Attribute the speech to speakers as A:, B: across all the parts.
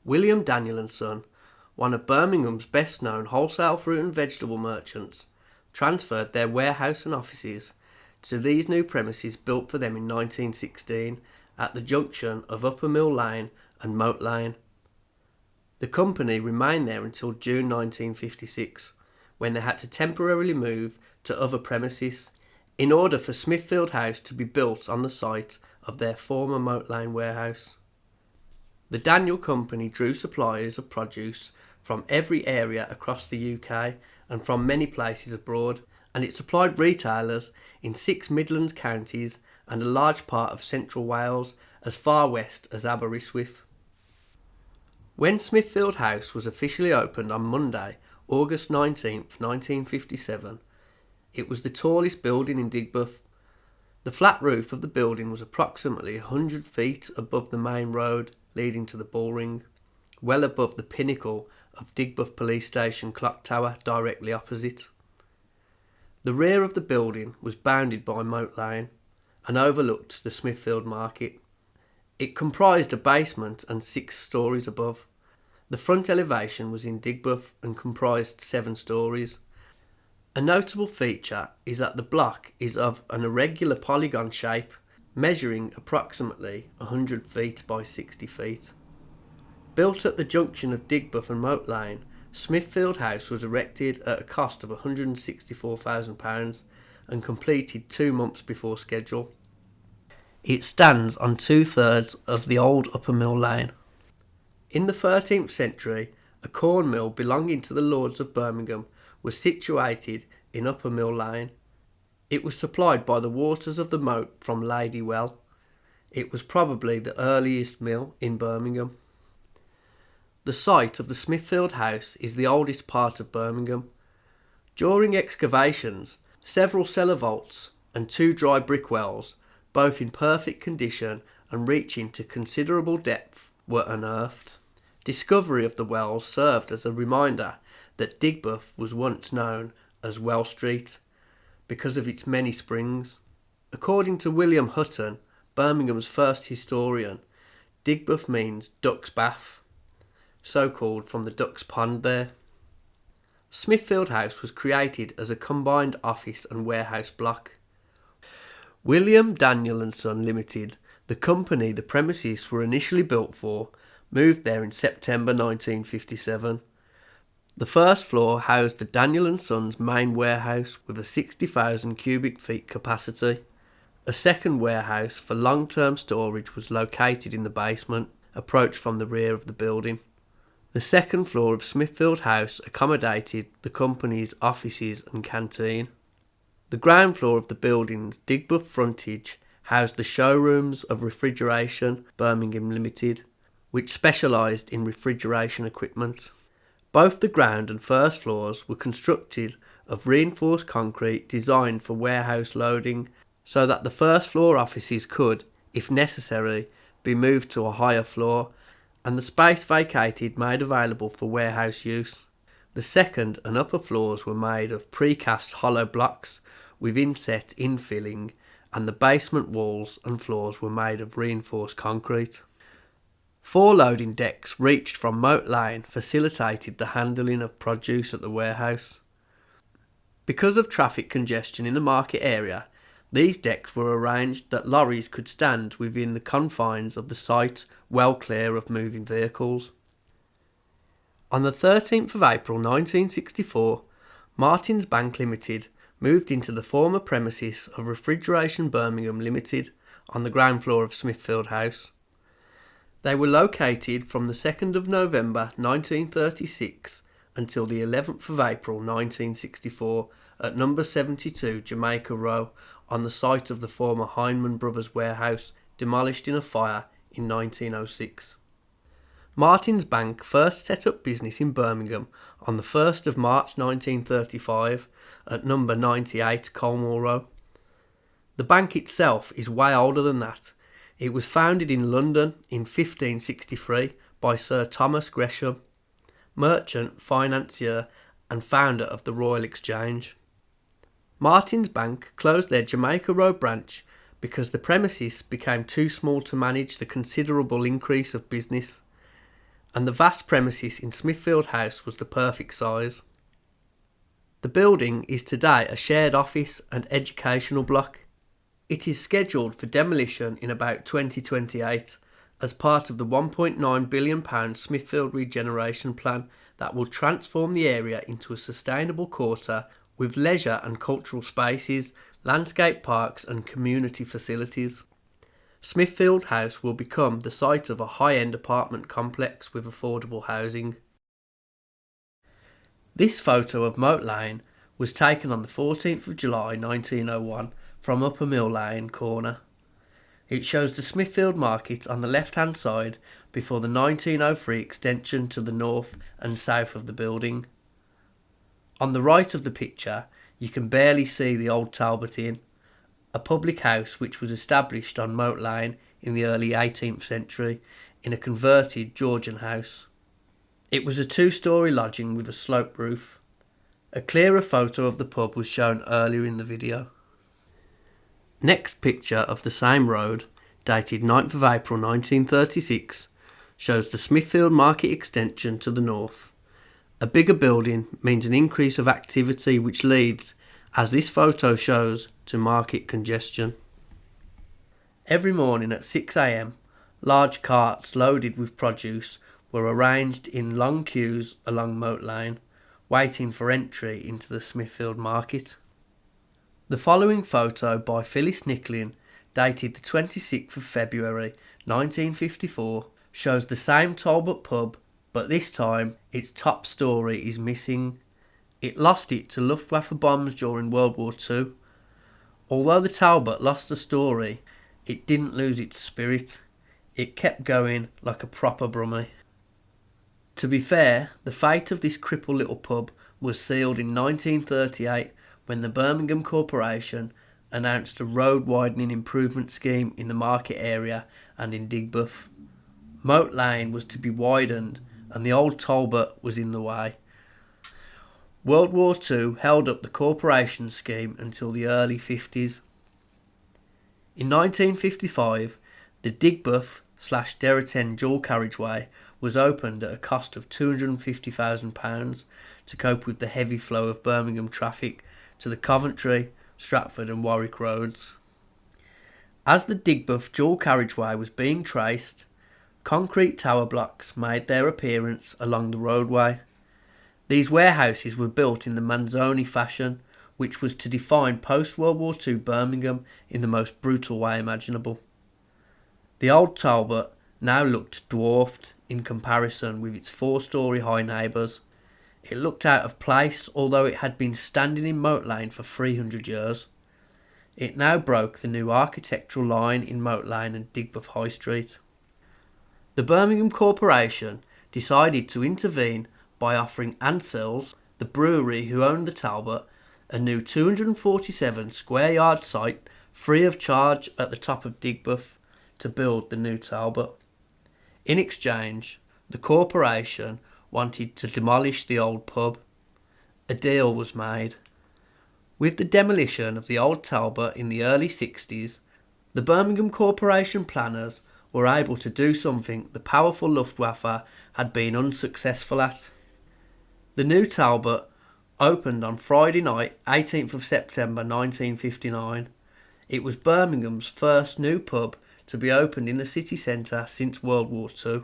A: William Daniel and Son, one of Birmingham's best-known wholesale fruit and vegetable merchants, transferred their warehouse and offices to these new premises built for them in 1916 at the junction of Upper Mill Lane and Moat Lane. The company remained there until June 1956, when they had to temporarily move to other premises in order for Smithfield House to be built on the site of their former Moat Lane warehouse. The Daniel Company drew suppliers of produce from every area across the UK and from many places abroad, and it supplied retailers in 6 Midlands counties and a large part of central Wales as far west as Aberystwyth. When Smithfield House was officially opened on Monday, August 19th, 1957, it was the tallest building in Digbeth. The flat roof of the building was approximately 100 feet above the main road leading to the bullring, well above the pinnacle of Digbeth Police Station clock tower directly opposite. The rear of the building was bounded by Moat Lane and overlooked the Smithfield Market. It comprised a basement and 6 stories above. The front elevation was in Digbeth and comprised 7 stories. A notable feature is that the block is of an irregular polygon shape, measuring approximately 100 feet by 60 feet. Built at the junction of Digbeth and Moat Lane, Smithfield House was erected at a cost of £164,000 and completed 2 months before schedule. It stands on 2/3 of the old Upper Mill Lane. In the 13th century, a corn mill belonging to the Lords of Birmingham was situated in Upper Mill Lane. It was supplied by the waters of the Moat from Lady Well. It was probably the earliest mill in Birmingham. The site of the Smithfield House is the oldest part of Birmingham. During excavations, several cellar vaults and 2 dry brick wells, both in perfect condition and reaching to considerable depth, were unearthed. Discovery of the wells served as a reminder that Digbeth was once known as Well Street because of its many springs. According to William Hutton, Birmingham's first historian, Digbeth means Duck's Bath, so called from the Duck's Pond there. Smithfield House was created as a combined office and warehouse block. William Daniel and Son Limited, the company the premises were initially built for, moved there in September 1957. The first floor housed the Daniel and Sons main warehouse with a 60,000 cubic feet capacity. A second warehouse for long-term storage was located in the basement, approached from the rear of the building. The second floor of Smithfield House accommodated the company's offices and canteen. The ground floor of the building's Digbeth frontage housed the showrooms of Refrigeration Birmingham Limited, which specialised in refrigeration equipment. Both the ground and first floors were constructed of reinforced concrete designed for warehouse loading, so that the first floor offices could, if necessary, be moved to a higher floor, and the space vacated made available for warehouse use. The second and upper floors were made of precast hollow blocks with inset infilling, and the basement walls and floors were made of reinforced concrete. 4 loading decks reached from Moat Lane facilitated the handling of produce at the warehouse. Because of traffic congestion in the market area, these decks were arranged that lorries could stand within the confines of the site, well clear of moving vehicles. On the 13th of April 1964, Martin's Bank Limited moved into the former premises of Refrigeration Birmingham Limited on the ground floor of Smithfield House. They were located from the 2nd of November 1936 until the 11th of April 1964 at number 72 Jamaica Row on the site of the former Heinemann Brothers warehouse, demolished in a fire in 1906. Martin's Bank first set up business in Birmingham on the 1st of March 1935 at number 98 Colmore Row. The bank itself is way older than that. It was founded in London in 1563 by Sir Thomas Gresham, merchant, financier and founder of the Royal Exchange. Martin's Bank closed their Jamaica Row branch because the premises became too small to manage the considerable increase of business, and the vast premises in Smithfield House was the perfect size. The building is today a shared office and educational block. It is scheduled for demolition in about 2028 as part of the £1.9 billion Smithfield regeneration plan that will transform the area into a sustainable quarter with leisure and cultural spaces, landscape parks and community facilities. Smithfield House will become the site of a high-end apartment complex with affordable housing. This photo of Moat Lane was taken on the 14th of July 1901 from Upper Mill Lane corner. It shows the Smithfield Market on the left-hand side before the 1903 extension to the north and south of the building. On the right of the picture, you can barely see the old Talbot Inn, a public house which was established on Moat Lane in the early 18th century in a converted Georgian house. It was a two-storey lodging with a sloped roof. A clearer photo of the pub was shown earlier in the video. Next picture of the same road, dated 9th of April 1936, shows the Smithfield Market extension to the north. A bigger building means an increase of activity which leads, as this photo shows, to market congestion. Every morning at 6 a.m, large carts loaded with produce were arranged in long queues along Moat Lane, waiting for entry into the Smithfield Market. The following photo by Phyllis Nicklin, dated the 26th of February 1954, shows the same Talbot pub, but this time its top storey is missing. It lost it to Luftwaffe bombs during World War II. Although the Talbot lost the storey, it didn't lose its spirit. It kept going like a proper brummie. To be fair, the fate of this crippled little pub was sealed in 1938 when the Birmingham Corporation announced a road widening improvement scheme in the market area and in Digbeth. Moat Lane was to be widened and the old Talbot was in the way. World War II held up the corporation scheme until the early 50s. In 1955, the Digbeth/Derriten dual carriageway was opened at a cost of £250,000 to cope with the heavy flow of Birmingham traffic to the Coventry, Stratford and Warwick roads. As the Digbeth dual carriageway was being traced, concrete tower blocks made their appearance along the roadway. These warehouses were built in the Manzoni fashion, which was to define post-World War II Birmingham in the most brutal way imaginable. The old Talbot now looked dwarfed in comparison with its four-storey high neighbours. It looked out of place, although it had been standing in Moat Lane for 300 years. It now broke the new architectural line in Moat Lane and Digbeth High Street. The Birmingham Corporation decided to intervene by offering Ansell's, the brewery who owned the Talbot, a new 247 square yard site free of charge at the top of Digbeth to build the new Talbot. In exchange, the corporation wanted to demolish the old pub. A deal was made. With the demolition of the old Talbot in the early 60s, the Birmingham Corporation planners were able to do something the powerful Luftwaffe had been unsuccessful at. The new Talbot opened on Friday night, 18th of September 1959. It was Birmingham's first new pub to be opened in the city centre since World War II.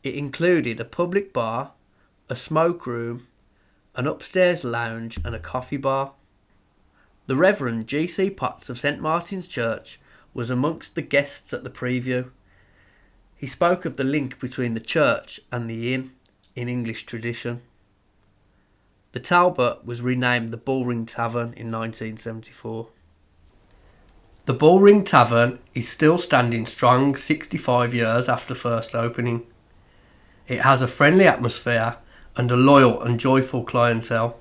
A: It included a public bar, a smoke room, an upstairs lounge and a coffee bar. The Reverend G.C. Potts of St Martin's Church was amongst the guests at the preview. He spoke of the link between the church and the inn in English tradition. The Talbot was renamed the Bullring Tavern in 1974. The Bullring Tavern is still standing strong 65 years after first opening. It has a friendly atmosphere and a loyal and joyful clientele.